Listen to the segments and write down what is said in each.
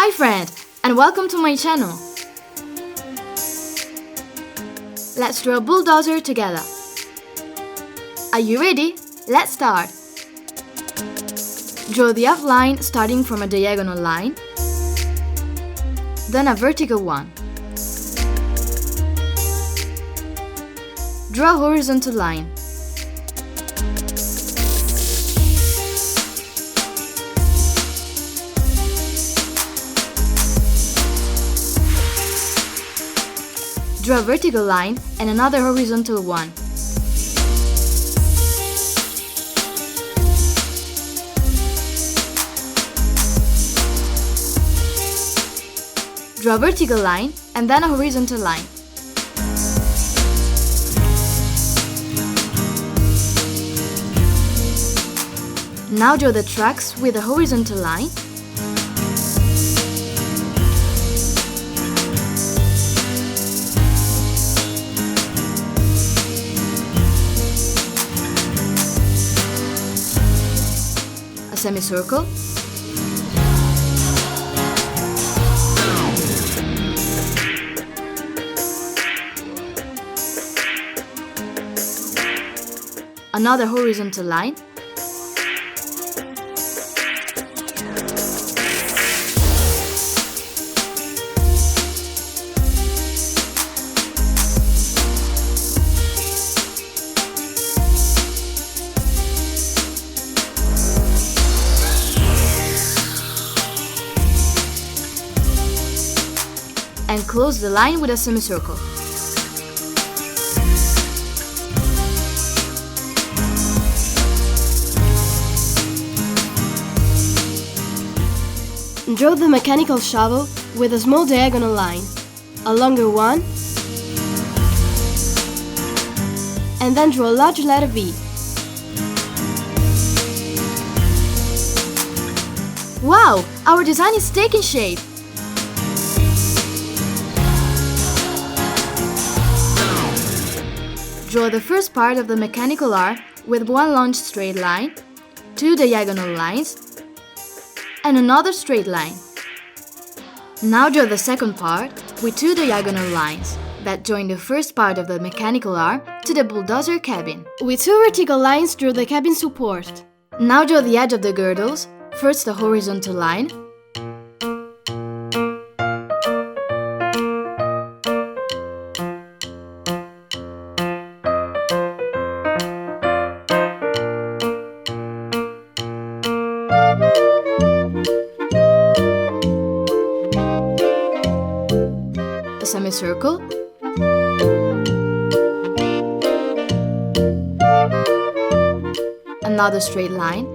Hi friend, and welcome to my channel. Let's draw a bulldozer together. Are you ready? Let's start. Draw the outline starting from a diagonal line, then a vertical one. Draw a horizontal line. Draw a vertical line and another horizontal one. Draw a vertical line and then a horizontal line. Now draw the tracks with a horizontal line. A semicircle. Another horizontal line. And close the line with a semicircle. Draw the mechanical shovel with a small diagonal line, a longer one, and then draw a large letter V. Wow! Our design is taking shape! Draw the first part of the mechanical arm with one long straight line, two diagonal lines, and another straight line. Now draw the second part with two diagonal lines that join the first part of the mechanical arm to the bulldozer cabin. With two vertical lines, draw the cabin support. Now draw the edge of the girdles, first a horizontal line, a semicircle, another straight line,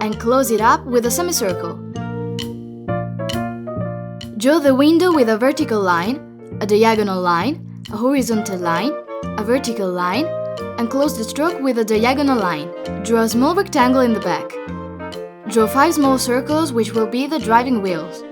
and close it up with a semicircle. Draw the window with a vertical line, a diagonal line, a horizontal line, a vertical line, and close the stroke with a diagonal line. Draw a small rectangle in the back. Draw 5 small circles which will be the driving wheels.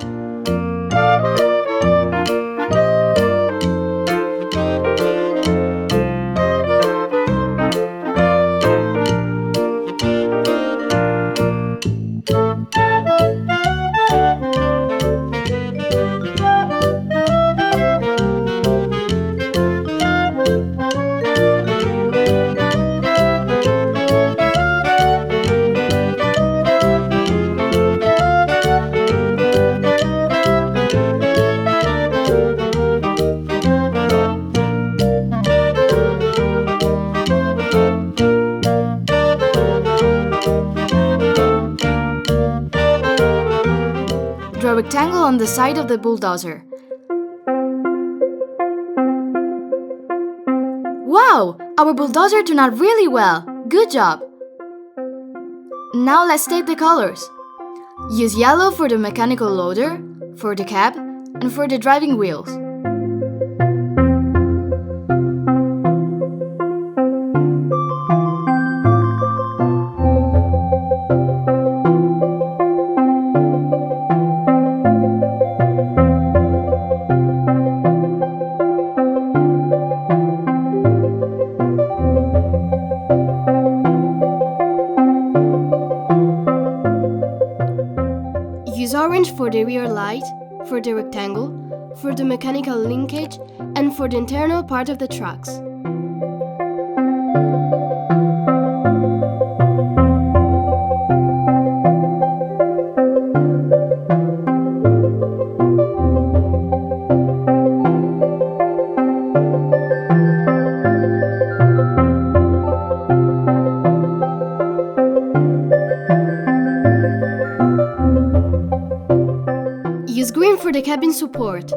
Draw a rectangle on the side of the bulldozer. Wow! Our bulldozer turned out really well! Good job! Now let's take the colors. Use yellow for the mechanical loader, for the cab, and for the driving wheels. orange for the rear light, for the rectangle, for the mechanical linkage, and for the internal part of the trucks. Use green for the cabin support.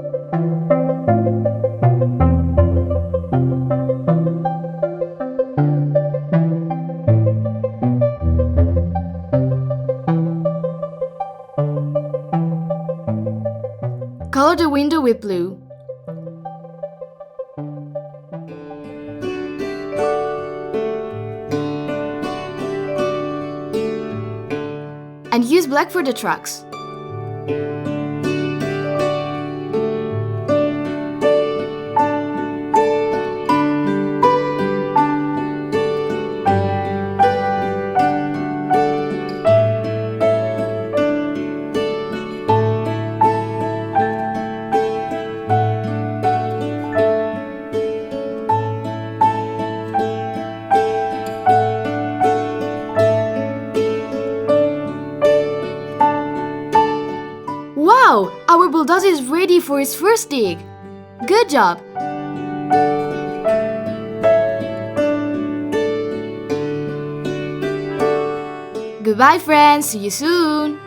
Color the window with blue. And use black for the trucks. Wow! Our bulldozer is ready for its first dig! Good job! Goodbye friends, see you soon!